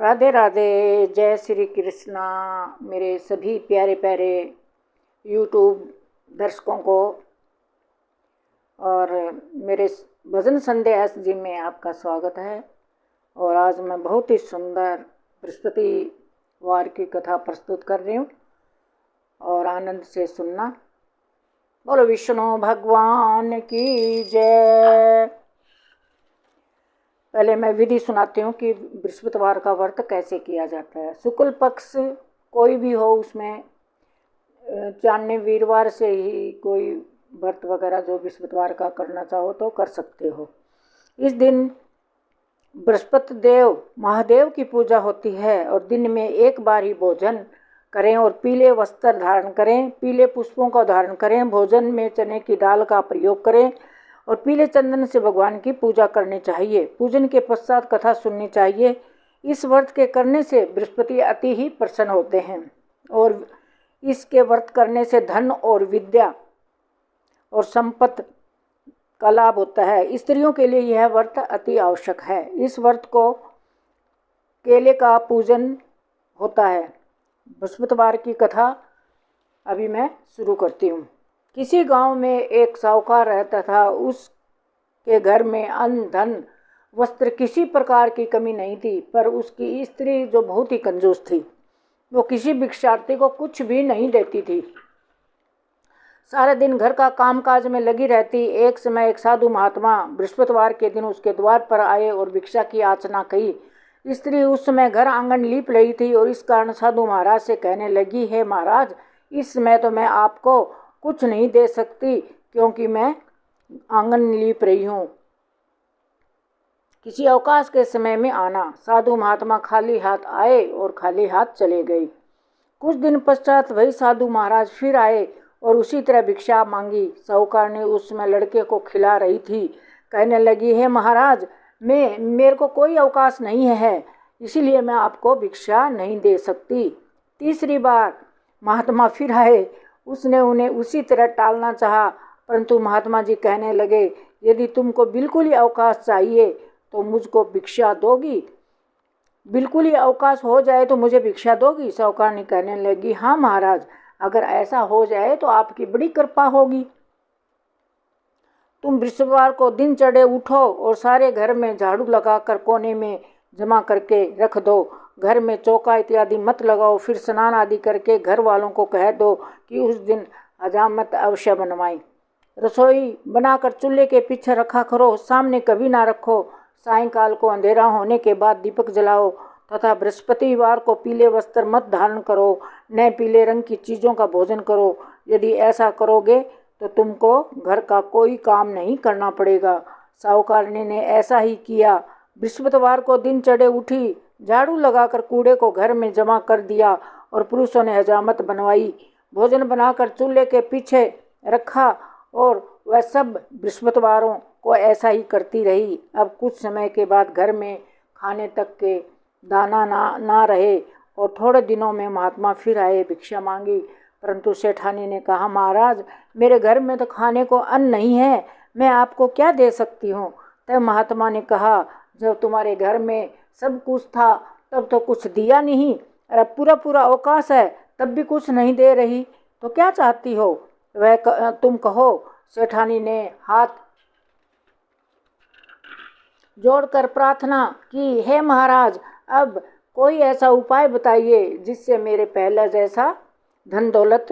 राधे राधे, जय श्री कृष्णा। मेरे सभी प्यारे प्यारे यूट्यूब दर्शकों को और मेरे भजन संदेश जी में आपका स्वागत है। और आज मैं बहुत ही सुंदर बृहस्पतिवार की कथा प्रस्तुत कर रही हूँ और आनंद से सुनना। बोलो विष्णु भगवान की जय। पहले मैं विधि सुनाती हूँ कि बृहस्पतिवार का व्रत कैसे किया जाता है। शुक्ल पक्ष कोई भी हो, उसमें चांदनी वीरवार से ही कोई व्रत वगैरह जो बृहस्पतिवार का करना चाहो तो कर सकते हो। इस दिन बृहस्पति देव महादेव की पूजा होती है और दिन में एक बार ही भोजन करें और पीले वस्त्र धारण करें, पीले पुष्पों का धारण करें, भोजन में चने की दाल का प्रयोग करें और पीले चंदन से भगवान की पूजा करनी चाहिए। पूजन के पश्चात कथा सुननी चाहिए। इस व्रत के करने से बृहस्पति अति ही प्रसन्न होते हैं और इसके व्रत करने से धन और विद्या और संपत्ति का लाभ होता है। स्त्रियों के लिए यह व्रत अति आवश्यक है। इस व्रत को केले का पूजन होता है। बृहस्पतिवार की कथा अभी मैं शुरू करती हूँ। किसी गांव में एक साहूकार रहता था। उसके घर में अन्न, धन, वस्त्र किसी प्रकार की कमी नहीं थी, पर उसकी स्त्री जो बहुत ही कंजूस थी, वो किसी भिक्षार्थी को कुछ भी नहीं देती थी। सारा दिन घर का कामकाज में लगी रहती। एक समय एक साधु महात्मा बृहस्पतिवार के दिन उसके द्वार पर आए और भिक्षा की याचना की। स्त्री उस समय घर आंगन लीप रही थी और इस कारण साधु महाराज से कहने लगी, है महाराज, इस समय तो मैं आपको कुछ नहीं दे सकती क्योंकि मैं आंगन लीप रही हूँ। किसी अवकाश के समय में आना। साधु महात्मा खाली हाथ आए और खाली हाथ चले गए। कुछ दिन पश्चात वही साधु महाराज फिर आए और उसी तरह भिक्षा मांगी। साहूकार ने उस समय लड़के को खिला रही थी। कहने लगी, है महाराज, मेरे को कोई अवकाश नहीं है, इसीलिए मैं आपको भिक्षा नहीं दे सकती। तीसरी बार महात्मा फिर आए। उसने उन्हें उसी तरह टालना चाहा, परंतु महात्मा जी कहने लगे, यदि तुमको बिल्कुल ही अवकाश चाहिए तो मुझको भिक्षा दोगी? बिल्कुल ही अवकाश हो जाए तो मुझे भिक्षा दोगी? साहूकारनी कहने लगी, हाँ महाराज, अगर ऐसा हो जाए तो आपकी बड़ी कृपा होगी। तुम बृहस्पतिवार को दिन चढ़े उठो और सारे घर में झाड़ू लगाकर कोने में जमा करके रख दो। घर में चौका इत्यादि मत लगाओ। फिर स्नान आदि करके घर वालों को कह दो कि उस दिन हजामत अवश्य बनवाएं। रसोई बनाकर चूल्हे के पीछे रखा करो, सामने कभी ना रखो। सायंकाल को अंधेरा होने के बाद दीपक जलाओ तथा बृहस्पतिवार को पीले वस्त्र मत धारण करो, न पीले रंग की चीज़ों का भोजन करो। यदि ऐसा करोगे तो तुमको घर का कोई काम नहीं करना पड़ेगा। साहूकारनी ने ऐसा ही किया। बृहस्पतिवार को दिन चढ़े उठी, झाड़ू लगाकर कूड़े को घर में जमा कर दिया और पुरुषों ने हजामत बनवाई। भोजन बनाकर चूल्हे के पीछे रखा और वह सब बृहस्पतिवारों को ऐसा ही करती रही। अब कुछ समय के बाद घर में खाने तक के दाना ना रहे और थोड़े दिनों में महात्मा फिर आए, भिक्षा मांगी। परंतु सेठानी ने कहा, महाराज, मेरे घर में तो खाने को अन्न नहीं है, मैं आपको क्या दे सकती हूँ? तब महात्मा ने कहा, जब तुम्हारे घर में सब कुछ था तब तो कुछ दिया नहीं, और अब पूरा पूरा अवकाश है तब भी कुछ नहीं दे रही, तो क्या चाहती हो वह तुम कहो। सेठानी ने हाथ जोड़कर प्रार्थना की, हे महाराज, अब कोई ऐसा उपाय बताइए जिससे मेरे पहले जैसा धन दौलत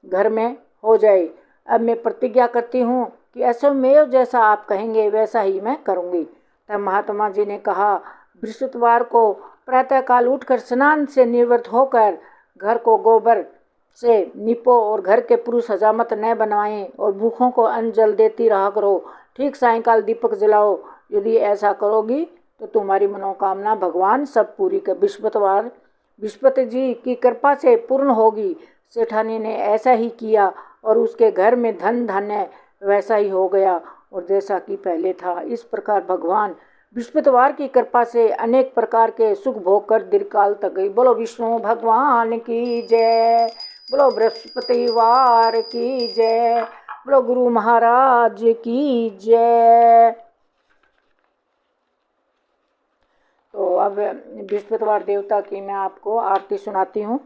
घर में हो जाए। अब मैं प्रतिज्ञा करती हूँ कि अश्वमेव जैसा आप कहेंगे वैसा ही मैं करूँगी। तब महात्मा जी ने कहा, बृहस्पतिवार को प्रातःकाल उठकर स्नान से निवृत्त होकर घर को गोबर से निपो और घर के पुरुष हजामत न बनवाएं और भूखों को अन्न जल देती रहा करो। ठीक सायंकाल दीपक जलाओ। यदि ऐसा करोगी तो तुम्हारी मनोकामना भगवान सब पूरी कर बृहस्पति जी की कृपा से पूर्ण होगी। सेठानी ने ऐसा ही किया और उसके घर में धन धान्य वैसा ही हो गया और जैसा कि पहले था। इस प्रकार भगवान बृहस्पतिवार की कृपा से अनेक प्रकार के सुख भोग कर दीर्घकाल तक गई। बोलो विष्णु भगवान की जय। बोलो बृहस्पतिवार की जय। बोलो गुरु महाराज की जय। तो अब बृहस्पतिवार देवता की मैं आपको आरती सुनाती हूँ।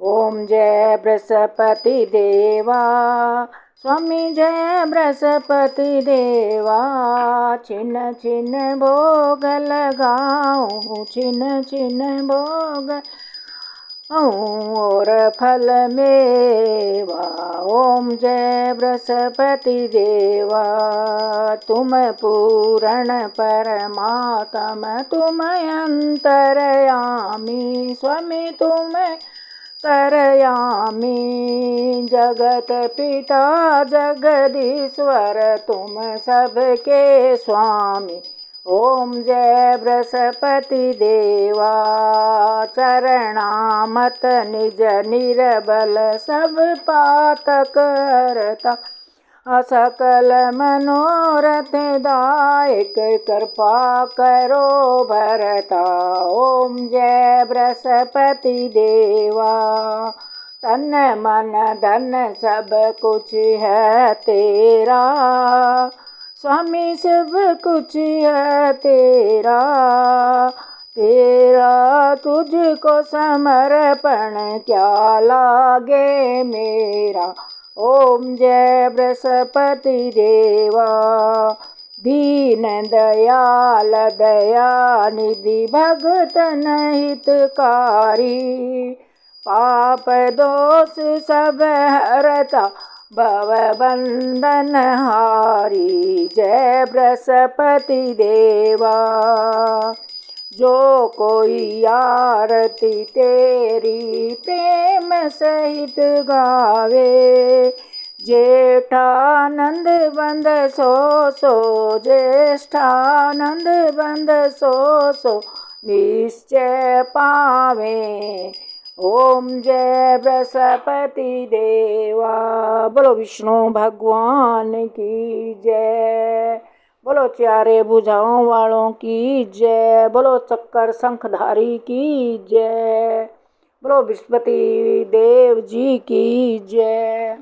ओम जय बृहस्पति देवा, स्वामी जय बृहस्पति देवा, छिन छिन भोग लगाऊं, छिन छिन भोग और फल मेवा। ओम जय बृहस्पति देवा, तुम पूर्ण परमात्म, तुम अंतर्यामी, स्वामी तुम तरयामी, जगत पिता जगदीश्वर, तुम सबके स्वामी। ओम जय बृहस्पति देवा, चरणामत निज निर्बल, सब पातक हरता, सकल मनोरथ दायक, कृपा करो भरता। ओम जय बृहस्पति देवा, तन मन धन सब कुछ है तेरा, स्वामी सब कुछ है तेरा, तेरा तुझको समर्पण क्या लागे मेरा। ओम जय बृहस्पति देवा, दीन दयाल दयानिधि, भगत हितकारी, पाप दोष सब हरता, भव बंधन हारी। जय बृहस्पति देवा, जो कोई आरती तेरी प्रेम सहित गावे, जेठानंद बंद सो सो, ज्येष्ठानंद बंद सो सो, निश्चय पावे। ओम जय बृहस्पति देवा। बोलो विष्णु भगवान की जय, बोलो चारे भुजाओं वालों की जय, बोलो चक्कर शंखधारी की जय, बोलो बृहस्पति देव जी की जय।